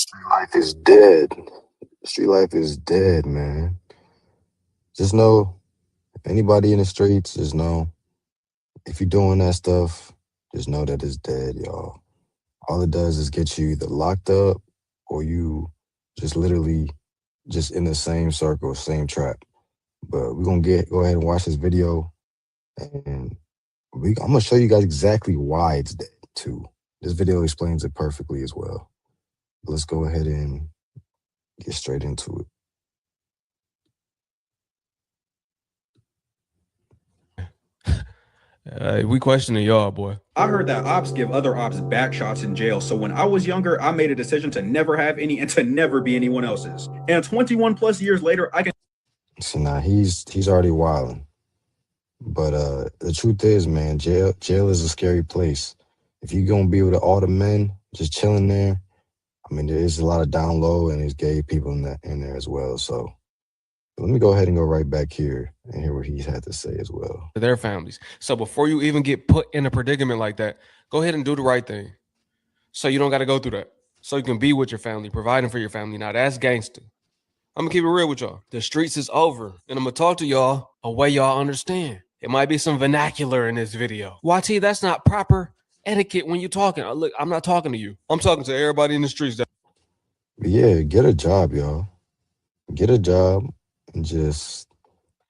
Street life is dead. Street life is dead, man. Just know, if anybody in the streets, just know, if you're doing that stuff, just know that it's dead, y'all. All it does is get you either locked up or you just literally just in the same circle, same trap. But we're gonna go ahead and watch this video, and I'm gonna show you guys exactly why it's dead too. This video explains it perfectly as well. Let's go ahead and get straight into it. We questioning y'all, boy. I heard that ops give other ops back shots in jail, so when I was younger, I made a decision to never have any and to never be anyone else's. And 21 plus years later, I can. So now he's already wilding. But the truth is, man, jail is a scary place. If you're gonna be with all the men just chilling there, I mean, there is a lot of down low and there's gay people in there as well. So let me go ahead and go right back here and hear what he's had to say as well. Their families. So before you even get put in a predicament like that, go ahead and do the right thing. So you don't got to go through that. So you can be with your family, providing for your family. Now that's gangster. I'm gonna keep it real with y'all. The streets is over, and I'm gonna talk to y'all a way y'all understand. It might be some vernacular in this video. YT, that's not proper etiquette when you're talking. Look, I'm not talking to you. I'm talking to everybody in the streets. But yeah, get a job, y'all. Get a job and just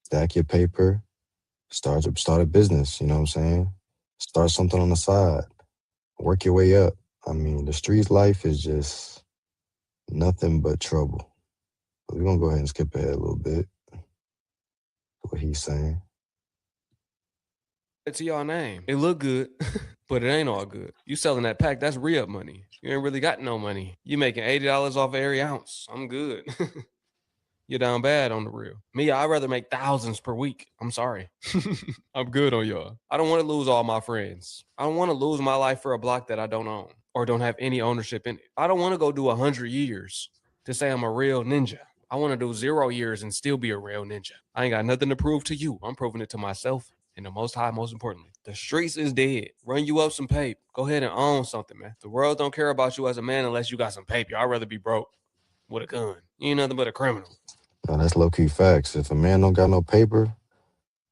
stack your paper, start a business, you know what I'm saying? Start something on the side. Work your way up. I mean, the street life is just nothing but trouble. But we're gonna go ahead and skip ahead a little bit. What he's saying. To y'all name. It look good, but it ain't all good. You selling that pack, that's re-up money. You ain't really got no money. You making $80 off every ounce. I'm good. You're down bad on the real. Me, I'd rather make thousands per week. I'm sorry. I'm good on y'all. I don't want to lose all my friends. I don't want to lose my life for a block that I don't own or don't have any ownership in it. I don't want to go do 100 years to say I'm a real ninja. I want to do 0 years and still be a real ninja. I ain't got nothing to prove to you. I'm proving it to myself and the Most High, most importantly. The streets is dead. Run you up some paper. Go ahead and own something, man. The world don't care about you as a man unless you got some paper. I'd rather be broke with a gun. You ain't nothing but a criminal. Now, that's low-key facts. If a man don't got no paper,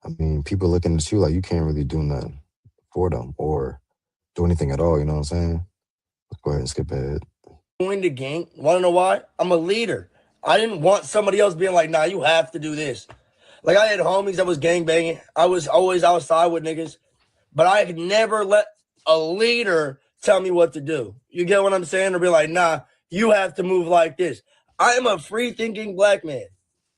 I mean, people looking at you like you can't really do nothing for them or do anything at all, you know what I'm saying? Let's go ahead and skip ahead. Join the gang. Want to know why? I'm a leader. I didn't want somebody else being like, nah, you have to do this. Like, I had homies that was gang banging. I was always outside with niggas. But I could never let a leader tell me what to do. You get what I'm saying? Or be like, nah, you have to move like this. I am a free-thinking black man.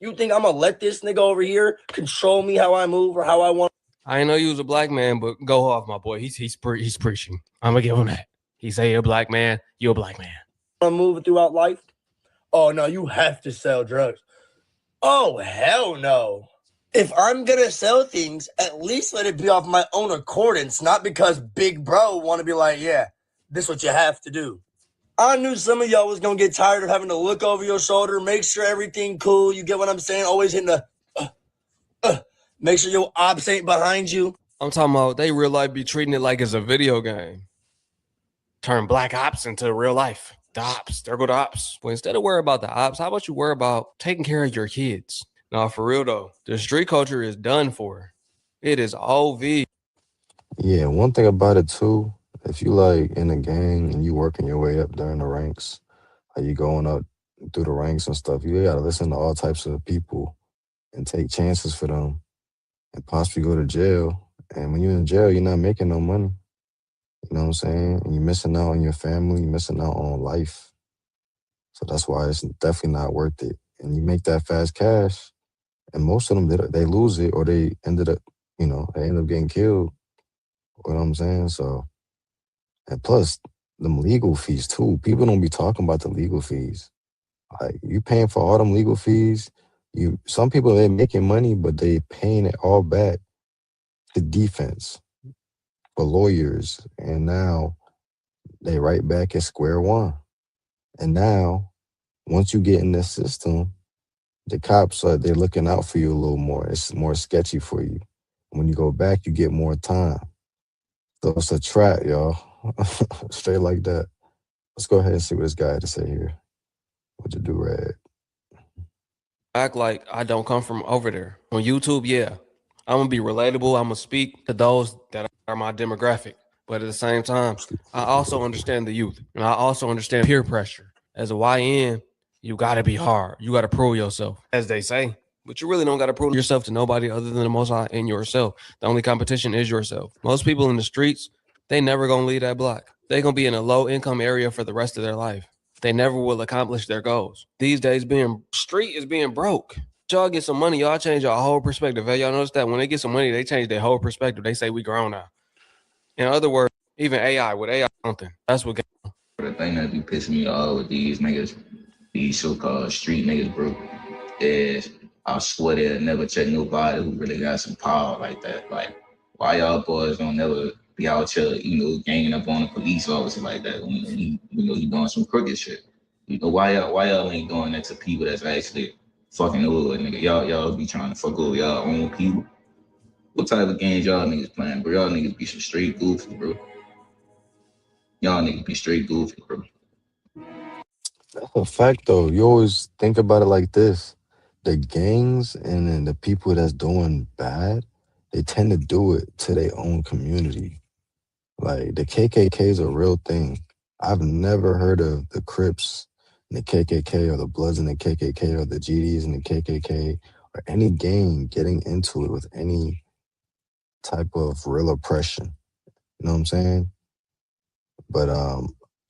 You think I'm going to let this nigga over here control me how I move or how I want? I ain't know you was a black man, but go off, my boy. He's preaching. I'm gonna give him that. He say you're a black man, you're a black man. I'm moving throughout life. Oh, no, you have to sell drugs. Oh, hell no. If I'm going to sell things, at least let it be off my own accordance, not because big bro want to be like, yeah, this is what you have to do. I knew some of y'all was going to get tired of having to look over your shoulder, make sure everything cool. You get what I'm saying? Always hitting the, make sure your ops ain't behind you. I'm talking about they real life be treating it like it's a video game. Turn black ops into real life. The ops, there go the ops. But instead of worry about the ops, how about you worry about taking care of your kids? Now, for real though, the street culture is done for. It is OV. Yeah, one thing about it too, if you like in a gang and you working your way up during the ranks, like you going up through the ranks and stuff, you gotta listen to all types of people and take chances for them and possibly go to jail. And when you're in jail, you're not making no money. You know what I'm saying? And you're missing out on your family, you're missing out on life. So that's why it's definitely not worth it. And you make that fast cash, and most of them, they lose it or they end up getting killed. You know what I'm saying? So, and plus, them legal fees too. People don't be talking about the legal fees. Like, you paying for all them legal fees. Some people, they making money, but they paying it all back to defense for lawyers. And now they right back at square one. And now, once you get in this system, the cops they're looking out for you a little more. It's more sketchy for you. When you go back, you get more time. So it's a trap, y'all. Straight like that. Let's go ahead and see what this guy had to say here. with your do-rag. Act like I don't come from over there. On YouTube, yeah. I'm gonna be relatable. I'm gonna speak to those that are my demographic. But at the same time, I also understand the youth. And I also understand peer pressure. As a YN, you gotta be hard. You gotta prove yourself, as they say. But you really don't gotta prove yourself to nobody other than the Most High and yourself. The only competition is yourself. Most people in the streets, they never gonna leave that block. They gonna be in a low income area for the rest of their life. They never will accomplish their goals. These days, being street is being broke. Y'all get some money, y'all change your whole perspective. Hey, y'all notice that when they get some money, they change their whole perspective. They say we grown now. In other words, even AI, with AI something, that's what The thing that be pissing me off with these niggas, these so-called street niggas, bro, is I swear they'll never check nobody who really got some power like that. Like, why y'all boys don't never be out here, ganging up on a police officer like that when you doing some crooked shit? Why y'all ain't doing that to people that's actually fucking hood, nigga? Y'all be trying to fuck over y'all own people. What type of games y'all niggas playing, bro? Y'all niggas be some straight goofy, bro. Y'all niggas be straight goofy, bro. That's a fact, though. You always think about it like this. The gangs and then the people that's doing bad, they tend to do it to their own community. Like, the KKK is a real thing. I've never heard of the Crips and the KKK or the Bloods and the KKK or the GDs and the KKK or any gang getting into it with any type of real oppression. You know what I'm saying? But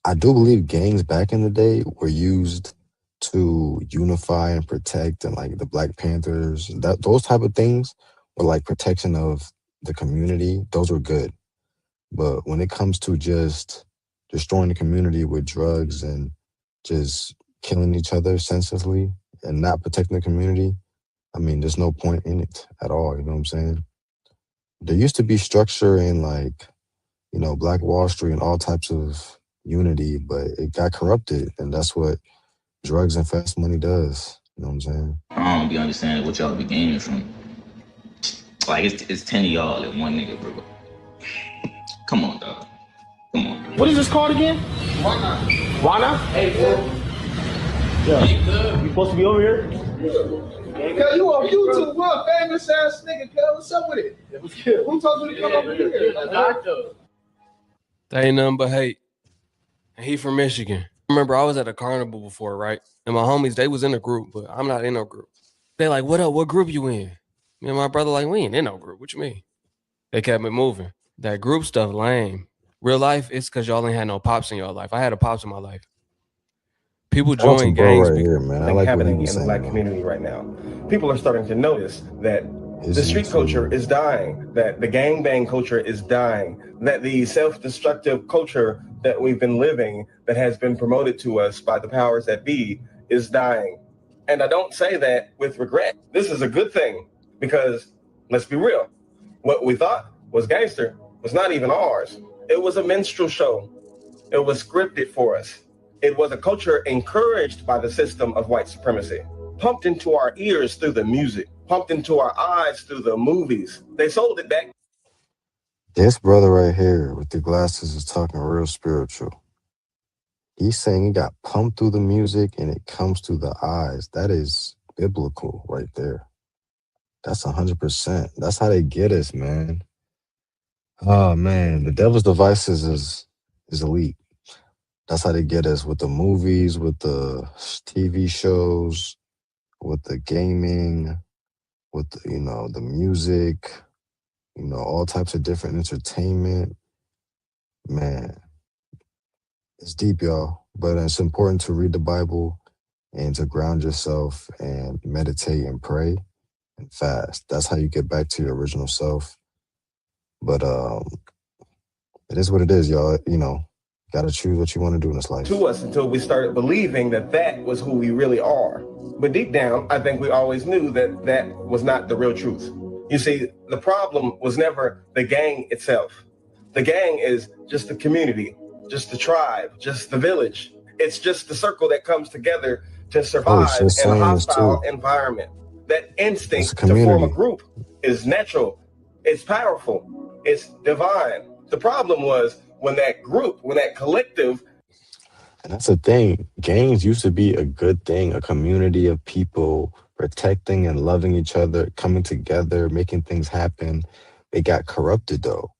I do believe gangs back in the day were used to unify and protect, and like the Black Panthers, those type of things were like protection of the community. Those were good. But when it comes to just destroying the community with drugs and just killing each other senselessly and not protecting the community, I mean, there's no point in it at all. You know what I'm saying? There used to be structure in like, Black Wall Street and all types of unity, but it got corrupted, and that's what drugs and fast money does. You know what I'm saying? I don't be understanding what y'all be gaining from. Like, it's 10 of y'all and one nigga, bro. Come on, dog. Come on. What is this called again? Why not? Why not? Hey, bro. Yeah. You supposed to be over here? Cuz you on YouTube, what famous ass nigga, cuz what's up with it? Who told you to come over here? They ain't nothing but hate. And he from Michigan. Remember, I was at a carnival before, right? And my homies, they was in a group, but I'm not in no group. They like, what up? What group you in? Me and my brother like, we ain't in no group. What you mean? They kept me moving. That group stuff lame. Real life, it's because y'all ain't had no pops in your life. I had a pops in my life. People join gangs. Right here, man. I like happening what in the Black community right now. People are starting to notice that the street culture is dying, that the gangbang culture is dying, that the self-destructive culture that we've been living, that has been promoted to us by the powers that be, is dying. And I don't say that with regret. This is a good thing because, let's be real, what we thought was gangster was not even ours. It was a minstrel show. It was scripted for us. It was a culture encouraged by the system of white supremacy, pumped into our ears through the music, pumped into our eyes through the movies. They sold it back. This brother right here with the glasses is talking real spiritual. He's saying he got pumped through the music and it comes through the eyes. That is biblical right there. That's 100%. That's how they get us, man. Oh, man. The devil's devices is elite. That's how they get us with the movies, with the TV shows, with the gaming, with the music, all types of different entertainment. Man, it's deep, y'all. But it's important to read the Bible and to ground yourself and meditate and pray and fast. That's how you get back to your original self. But it is what it is, y'all. Gotta choose what you want to do in this life. To us until we started believing that that was who we really are. But deep down, I think we always knew that that was not the real truth. You see, the problem was never the gang itself. The gang is just the community, just the tribe, just the village. It's just the circle that comes together to survive in a hostile environment. That instinct to form a group is natural. It's powerful. It's divine. The problem was when that group, when that collective. And that's the thing. Gangs used to be a good thing, a community of people protecting and loving each other, coming together, making things happen. It got corrupted though.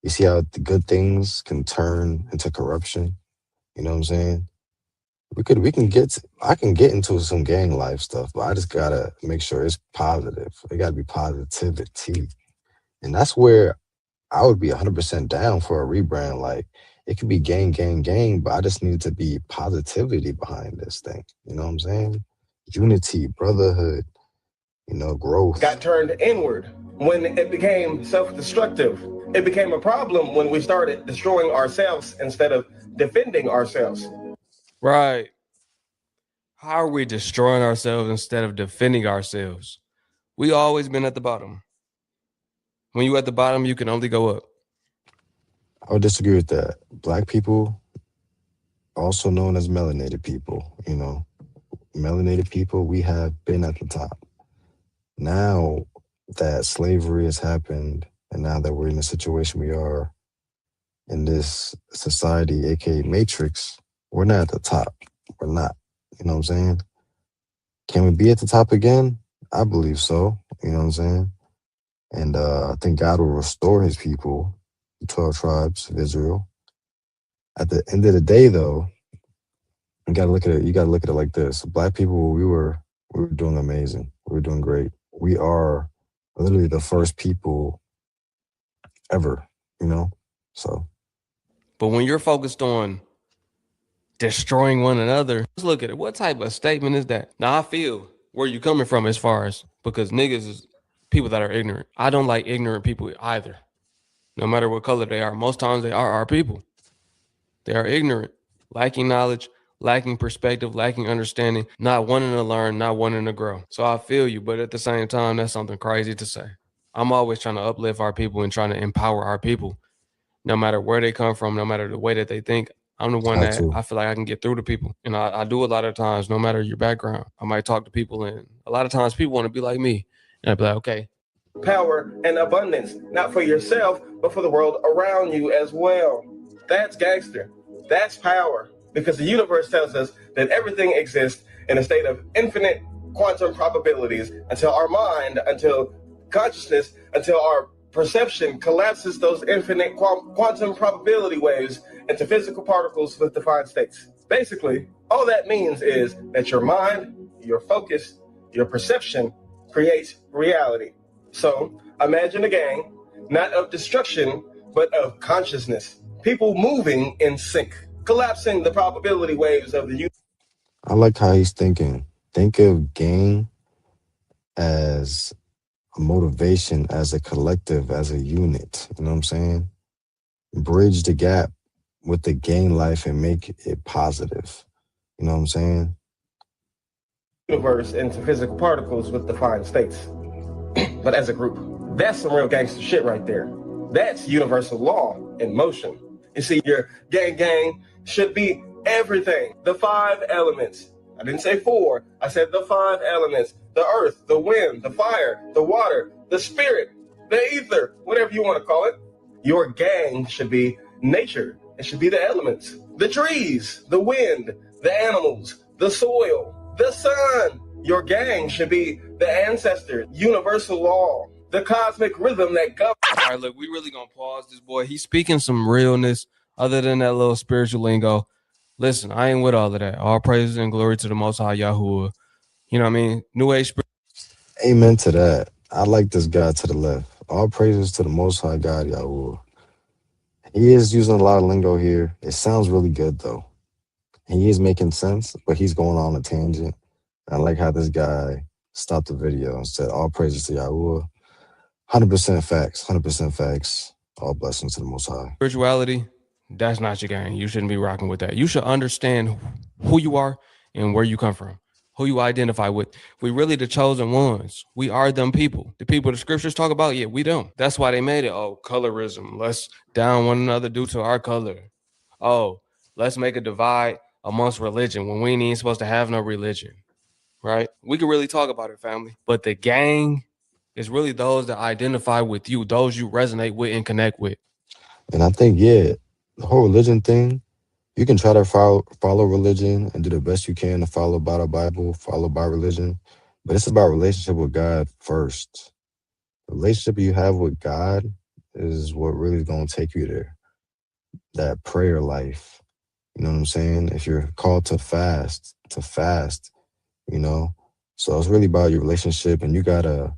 You see how the good things can turn into corruption? You know what I'm saying? I can get into some gang life stuff, but I just gotta make sure it's positive. It gotta be positivity. And that's where I would be 100% down for a rebrand. Like, it could be gang, gang, gang, but I just need to be positivity behind this thing. You know what I'm saying? Unity, brotherhood, growth. Got turned inward when it became self-destructive. It became a problem when we started destroying ourselves instead of defending ourselves. Right. How are we destroying ourselves instead of defending ourselves? We always been at the bottom. When you at the bottom, you can only go up. I would disagree with that. Black people, also known as melanated people, melanated people, we have been at the top. Now that slavery has happened, and now that we're in the situation we are in this society, aka Matrix, we're not at the top. We're not. You know what I'm saying? Can we be at the top again? I believe so. You know what I'm saying? And I think God will restore his people, the 12 tribes of Israel. At the end of the day, though, you gotta look at it like this. Black people, we were doing amazing. We were doing great. We are literally the first people ever, So. But when you're focused on destroying one another, let's look at it. What type of statement is that? Now I feel where you coming from as far as, because niggas is people that are ignorant. I don't like ignorant people either. No matter what color they are. Most times they are our people. They are ignorant, lacking knowledge, lacking perspective, lacking understanding, not wanting to learn, not wanting to grow. So I feel you, but at the same time, that's something crazy to say. I'm always trying to uplift our people and trying to empower our people, no matter where they come from, no matter the way that they think. I'm the one that I feel like I can get through to people. And I do a lot of times, no matter your background. I might talk to people, and a lot of times people want to be like me. And I'd be like, okay. Power and abundance, not for yourself, but for the world around you as well. That's gangster. That's power. Because the universe tells us that everything exists in a state of infinite quantum probabilities until our mind, until consciousness, until our perception collapses those infinite quantum probability waves into physical particles with defined states. Basically, all that means is that your mind, your focus, your perception creates reality. So imagine a gang, not of destruction, but of consciousness. People moving in sync, collapsing the probability waves of the universe. I like how he's thinking. Think of gang as a motivation, as a collective, as a unit. You know what I'm saying? Bridge the gap with the gang life and make it positive. You know what I'm saying? Universe into physical particles with defined states. But as a group, that's some real gangster shit right there. That's universal law in motion. You see, your gang should be everything. The 5 elements. I didn't say 4. I said the 5 elements. The earth, the wind, the fire, the water, the spirit, the ether, whatever you want to call it. Your gang should be nature. It should be the elements. The trees, the wind, the animals, the soil, the sun. Your gang should be the ancestors, universal law, the cosmic rhythm that governs. All right, look, we really gonna pause this boy. He's speaking some realness other than that little spiritual lingo. Listen, I ain't with all of that. All praises and glory to the Most High Yahuwah. You know what I mean? New Age. Amen to that. I like this guy to the left. All praises to the Most High God Yahuwah. He is using a lot of lingo here. It sounds really good though. He is making sense, but he's going on a tangent. I like how this guy stopped the video and said, all praises to Yahuwah. 100% facts, 100% facts. All blessings to the Most High. Spirituality, that's not your game. You shouldn't be rocking with that. You should understand who you are and where you come from, who you identify with. We really the chosen ones. We are them people. The people the scriptures talk about, yeah, we them. That's why they made it. Oh, colorism. Let's down one another due to our color. Oh, let's make a divide amongst religion when we ain't even supposed to have no religion. Right? We can really talk about it, family. But the gang is really those that identify with you, those you resonate with and connect with. And I think, yeah, the whole religion thing, You can try to follow religion and do the best you can to follow by the Bible, follow by religion, but it's about relationship with God first. The relationship you have with God is what really is going to take you there. That prayer life, you know what I'm saying? If you're called to fast, you know? So it's really about your relationship, and you gotta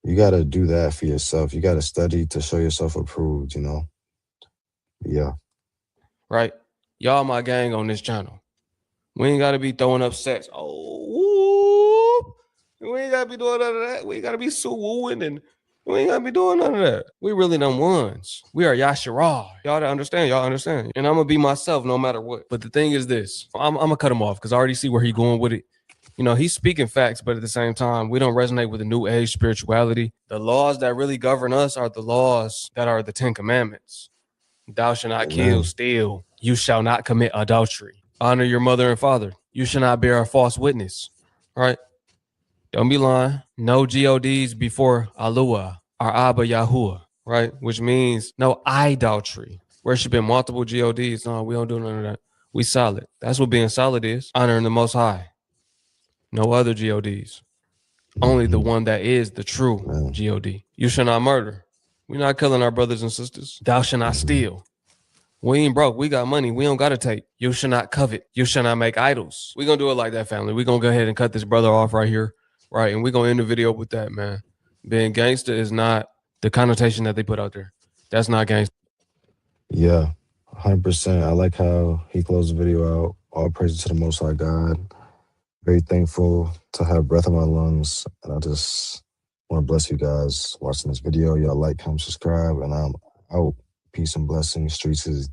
do that for yourself. You gotta study to show yourself approved, you know? Yeah. Right? Y'all my gang on this channel. We ain't got to be throwing up sets. Oh, whoop. We ain't got to be doing none of that. We ain't got to be wooing, and we ain't got to be doing none of that. We really them ones. We are Yashara. Y'all understand. Y'all understand. And I'm going to be myself no matter what. But the thing is this. I'm going to cut him off because I already see where he's going with it. You know, he's speaking facts, but at the same time, we don't resonate with the new age spirituality. The laws that really govern us are the laws that are the 10 Commandments. Thou shalt not kill, steal. You shall not commit adultery. Honor your mother and father. You shall not bear a false witness. Right? Don't be lying. No GODs before Allah or Abba Yahuwah. Right? Which means no idolatry. Worshiping multiple GODs. No, we don't do none of that. We solid. That's what being solid is. Honoring the Most High. No other GODs. Only the one that is the true GOD. You shall not murder. We're not killing our brothers and sisters. Thou shalt not steal. We ain't broke. We got money. We don't got to take. You shall not covet. You shall not make idols. We're going to do it like that, family. We're going to go ahead and cut this brother off right here. Right. And we're going to end the video with that, man. Being gangster is not the connotation that they put out there. That's not gangster. Yeah, 100%. I like how he closed the video out. All praises to the Most High God. Very thankful to have breath in my lungs. And I just want to bless you guys watching this video. Y'all like, comment, subscribe, and I'm out. Peace and blessings. Streets is